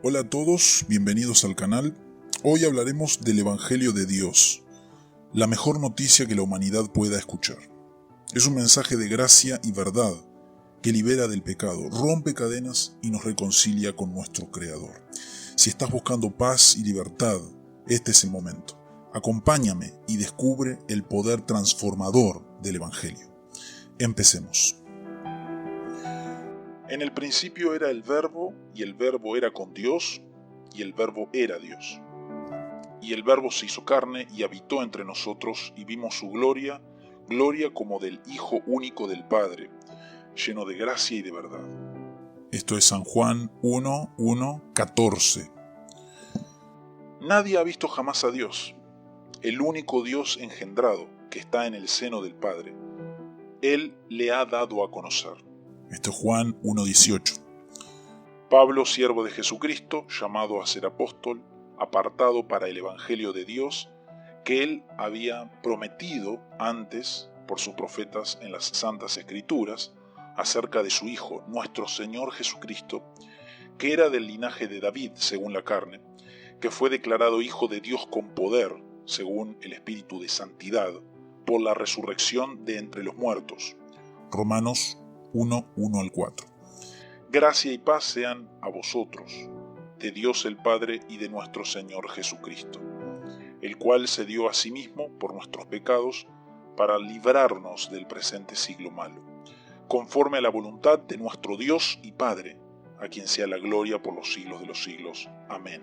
Hola a todos, bienvenidos al canal. Hoy hablaremos del Evangelio de Dios, la mejor noticia que la humanidad pueda escuchar. Es un mensaje de gracia y verdad que libera del pecado, rompe cadenas y nos reconcilia con nuestro Creador. Si estás buscando paz y libertad, este es el momento. Acompáñame y descubre el poder transformador del Evangelio. Empecemos. En el principio era el Verbo, y el Verbo era con Dios, y el Verbo era Dios. Y el Verbo se hizo carne y habitó entre nosotros, y vimos su gloria, gloria como del Hijo único del Padre, lleno de gracia y de verdad. Esto es San Juan 1:14. Nadie ha visto jamás a Dios, el único Dios engendrado, que está en el seno del Padre. Él le ha dado a conocer. Esto es Juan 1:18. Pablo, siervo de Jesucristo, llamado a ser apóstol, apartado para el Evangelio de Dios, que él había prometido antes por sus profetas en las Santas Escrituras, acerca de su Hijo, nuestro Señor Jesucristo, que era del linaje de David, según la carne, que fue declarado Hijo de Dios con poder, según el Espíritu de Santidad, por la resurrección de entre los muertos. Romanos 1:1-4. Gracia y paz sean a vosotros, de Dios el Padre y de nuestro Señor Jesucristo, el cual se dio a sí mismo por nuestros pecados para librarnos del presente siglo malo, conforme a la voluntad de nuestro Dios y Padre, a quien sea la gloria por los siglos de los siglos. Amén.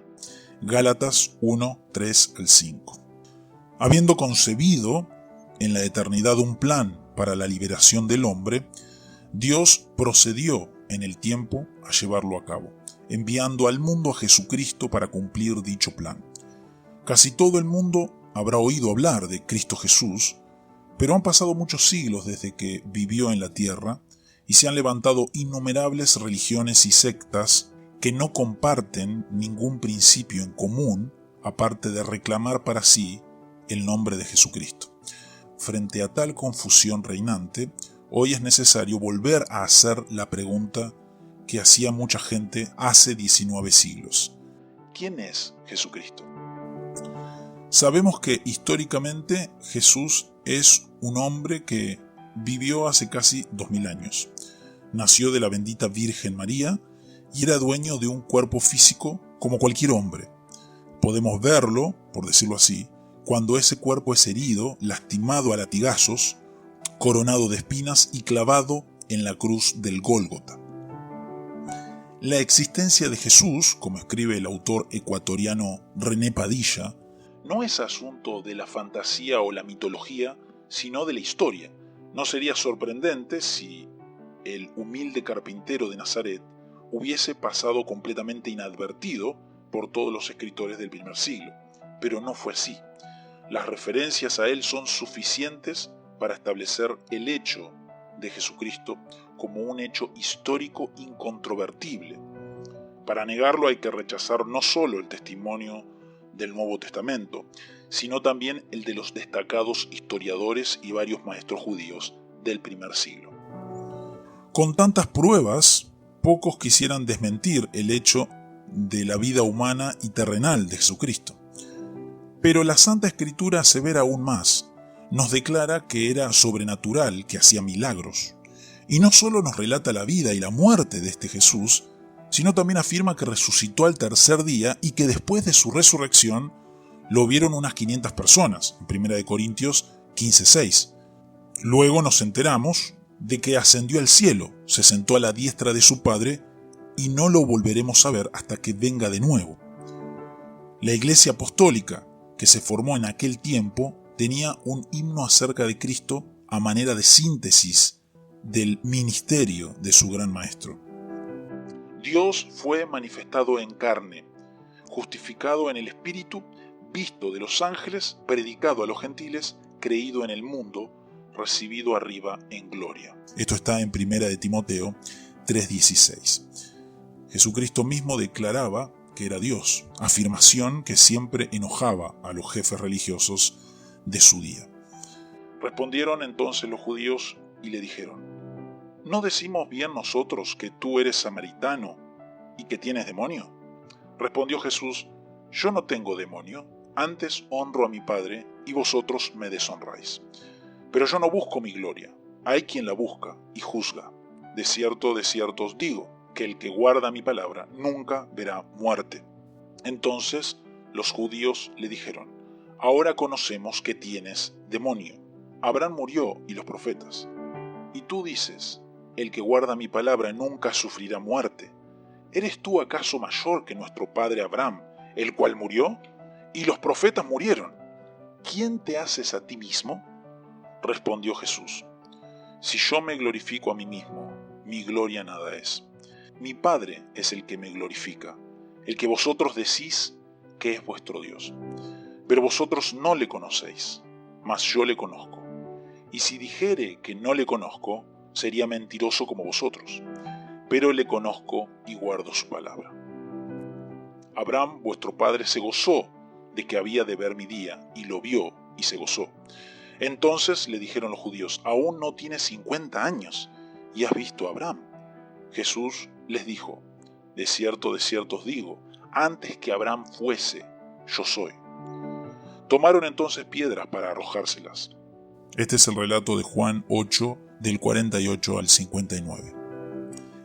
Gálatas 1:3-5. Habiendo concebido en la eternidad un plan para la liberación del hombre, Dios procedió en el tiempo a llevarlo a cabo, enviando al mundo a Jesucristo para cumplir dicho plan. Casi todo el mundo habrá oído hablar de Cristo Jesús, pero han pasado muchos siglos desde que vivió en la tierra y se han levantado innumerables religiones y sectas que no comparten ningún principio en común aparte de reclamar para sí el nombre de Jesucristo. Frente a tal confusión reinante, hoy es necesario volver a hacer la pregunta que hacía mucha gente hace 19 siglos. ¿Quién es Jesucristo? Sabemos que históricamente Jesús es un hombre que vivió hace casi 2000 años. Nació de la bendita Virgen María y era dueño de un cuerpo físico como cualquier hombre. Podemos verlo, por decirlo así, cuando ese cuerpo es herido, lastimado a latigazos, coronado de espinas y clavado en la cruz del Gólgota. La existencia de Jesús, como escribe el autor ecuatoriano René Padilla, no es asunto de la fantasía o la mitología, sino de la historia. No sería sorprendente si el humilde carpintero de Nazaret hubiese pasado completamente inadvertido por todos los escritores del primer siglo, pero no fue así. Las referencias a él son suficientes para establecer el hecho de Jesucristo como un hecho histórico incontrovertible. Para negarlo hay que rechazar no solo el testimonio del Nuevo Testamento, sino también el de los destacados historiadores y varios maestros judíos del primer siglo. Con tantas pruebas, pocos quisieran desmentir el hecho de la vida humana y terrenal de Jesucristo. Pero la Santa Escritura asevera aún más. Nos declara que era sobrenatural, que hacía milagros. Y no solo nos relata la vida y la muerte de este Jesús, sino también afirma que resucitó al tercer día y que después de su resurrección lo vieron unas 500 personas, en 1 Corintios 15:6. Luego nos enteramos de que ascendió al cielo, se sentó a la diestra de su Padre y no lo volveremos a ver hasta que venga de nuevo. La Iglesia Apostólica, que se formó en aquel tiempo, tenía un himno acerca de Cristo a manera de síntesis del ministerio de su gran maestro. Dios fue manifestado en carne, justificado en el Espíritu, visto de los ángeles, predicado a los gentiles, creído en el mundo, recibido arriba en gloria. Esto está en 1 de Timoteo 3:16. Jesucristo mismo declaraba que era Dios, afirmación que siempre enojaba a los jefes religiosos de su día. Respondieron entonces los judíos y le dijeron: ¿no decimos bien nosotros que tú eres samaritano y que tienes demonio? Respondió Jesús: yo no tengo demonio, antes honro a mi Padre y vosotros me deshonráis. Pero yo no busco mi gloria, hay quien la busca y juzga. De cierto os digo, que el que guarda mi palabra nunca verá muerte. Entonces los judíos le dijeron: ahora conocemos que tienes demonio. Abraham murió y los profetas. Y tú dices: el que guarda mi palabra nunca sufrirá muerte. ¿Eres tú acaso mayor que nuestro padre Abraham, el cual murió? Y los profetas murieron. ¿Quién te haces a ti mismo? Respondió Jesús: si yo me glorifico a mí mismo, mi gloria nada es. Mi Padre es el que me glorifica, el que vosotros decís que es vuestro Dios. Pero vosotros no le conocéis, mas yo le conozco. Y si dijere que no le conozco, sería mentiroso como vosotros. Pero le conozco y guardo su palabra. Abraham, vuestro padre, se gozó de que había de ver mi día, y lo vio y se gozó. Entonces le dijeron los judíos: aún no tienes 50 años, y has visto a Abraham. Jesús les dijo: de cierto os digo, antes que Abraham fuese, yo soy. Tomaron entonces piedras para arrojárselas. Este es el relato de Juan 8, del 48 al 59.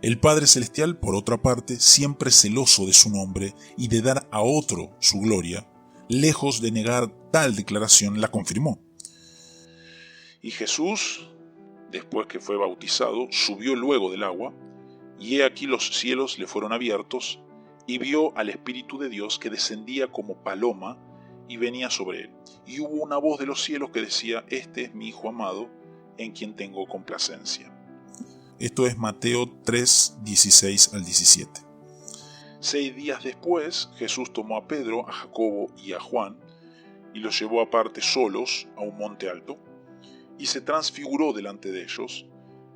El Padre Celestial, por otra parte, siempre celoso de su nombre y de dar a otro su gloria, lejos de negar tal declaración, la confirmó. Y Jesús, después que fue bautizado, subió luego del agua, y he aquí los cielos le fueron abiertos, y vio al Espíritu de Dios que descendía como paloma y venía sobre él. Y hubo una voz de los cielos que decía: este es mi Hijo amado, en quien tengo complacencia. Esto es Mateo 3, 16 al 17. 6 días después, Jesús tomó a Pedro, a Jacobo y a Juan, y los llevó aparte solos a un monte alto, y se transfiguró delante de ellos,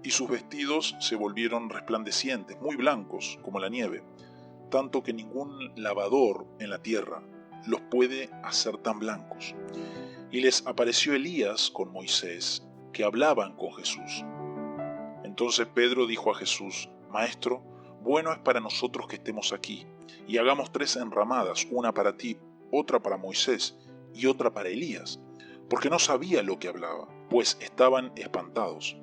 y sus vestidos se volvieron resplandecientes, muy blancos como la nieve, tanto que ningún lavador en la tierra los puede hacer tan blancos. Y les apareció Elías con Moisés, que hablaban con Jesús. Entonces Pedro dijo a Jesús: Maestro, bueno es para nosotros que estemos aquí, y hagamos 3 enramadas, una para ti, otra para Moisés y otra para Elías, porque no sabía lo que hablaba, pues estaban espantados.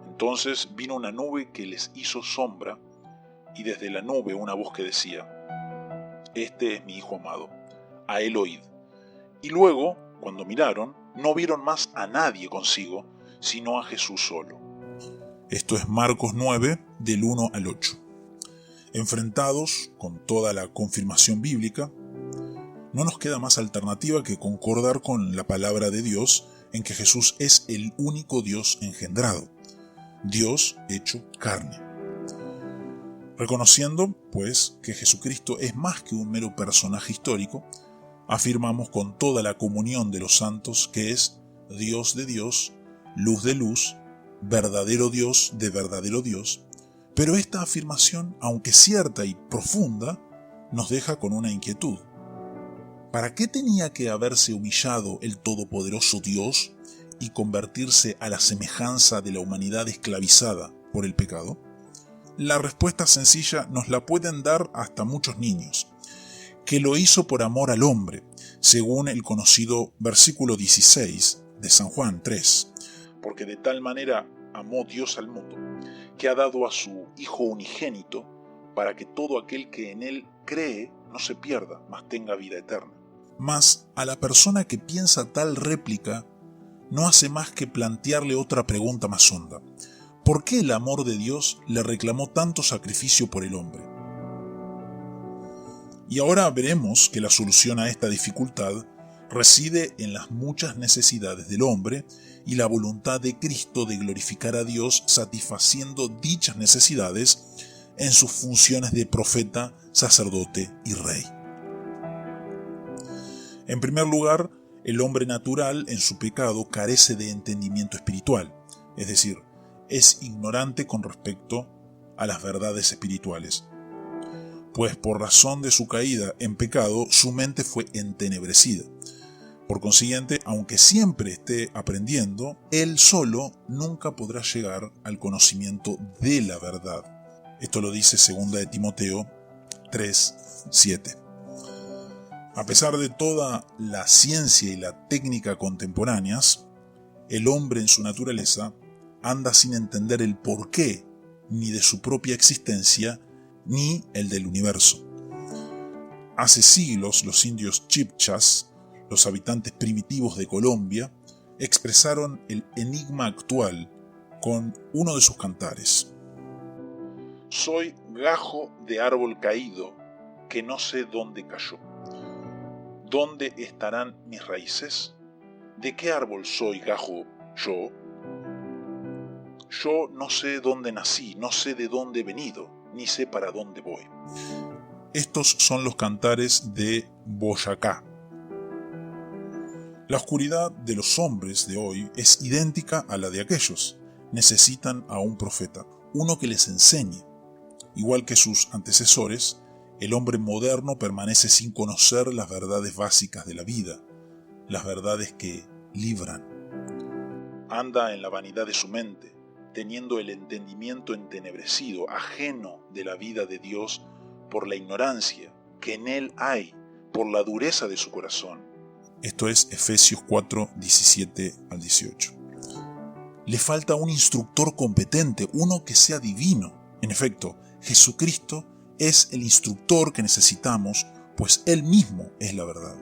Entonces vino una nube que les hizo sombra, y desde la nube una voz que decía: este es mi Hijo amado, a él oíd. Y luego, cuando miraron, no vieron más a nadie consigo, sino a Jesús solo. Esto es Marcos 9, del 1 al 8. Enfrentados con toda la confirmación bíblica, no nos queda más alternativa que concordar con la palabra de Dios en que Jesús es el único Dios engendrado, Dios hecho carne. Reconociendo, pues, que Jesucristo es más que un mero personaje histórico, afirmamos con toda la comunión de los santos que es Dios de Dios, luz de luz, verdadero Dios de verdadero Dios, pero esta afirmación, aunque cierta y profunda, nos deja con una inquietud. ¿Para qué tenía que haberse humillado el todopoderoso Dios y convertirse a la semejanza de la humanidad esclavizada por el pecado? La respuesta sencilla nos la pueden dar hasta muchos niños, que lo hizo por amor al hombre, según el conocido versículo 16 de San Juan 3. Porque de tal manera amó Dios al mundo, que ha dado a su Hijo unigénito, para que todo aquel que en él cree no se pierda, mas tenga vida eterna. Mas a la persona que piensa tal réplica no hace más que plantearle otra pregunta más honda. ¿Por qué el amor de Dios le reclamó tanto sacrificio por el hombre? Y ahora veremos que la solución a esta dificultad reside en las muchas necesidades del hombre y la voluntad de Cristo de glorificar a Dios satisfaciendo dichas necesidades en sus funciones de profeta, sacerdote y rey. En primer lugar, el hombre natural en su pecado carece de entendimiento espiritual, es decir, es ignorante con respecto a las verdades espirituales, pues por razón de su caída en pecado su mente fue entenebrecida. Por consiguiente, aunque siempre esté aprendiendo, él solo nunca podrá llegar al conocimiento de la verdad. Esto lo dice 2 de Timoteo 3:7. A pesar de toda la ciencia y la técnica contemporáneas, el hombre en su naturaleza anda sin entender el porqué ni de su propia existencia ni el del universo. Hace siglos los indios chibchas, los habitantes primitivos de Colombia, expresaron el enigma actual con uno de sus cantares. Soy gajo de árbol caído, que no sé dónde cayó. ¿Dónde estarán mis raíces? ¿De qué árbol soy gajo yo? Yo no sé dónde nací, no sé de dónde he venido, ni sé para dónde voy. Estos son los cantares de Boyacá. La oscuridad de los hombres de hoy es idéntica a la de aquellos. Necesitan a un profeta, uno que les enseñe. Igual que sus antecesores, el hombre moderno permanece sin conocer las verdades básicas de la vida, las verdades que libran. Anda en la vanidad de su mente, teniendo el entendimiento entenebrecido, ajeno de la vida de Dios por la ignorancia que en él hay, por la dureza de su corazón. Esto es Efesios 4:17-18. Le falta un instructor competente, uno que sea divino. En efecto, Jesucristo es el instructor que necesitamos, pues Él mismo es la verdad.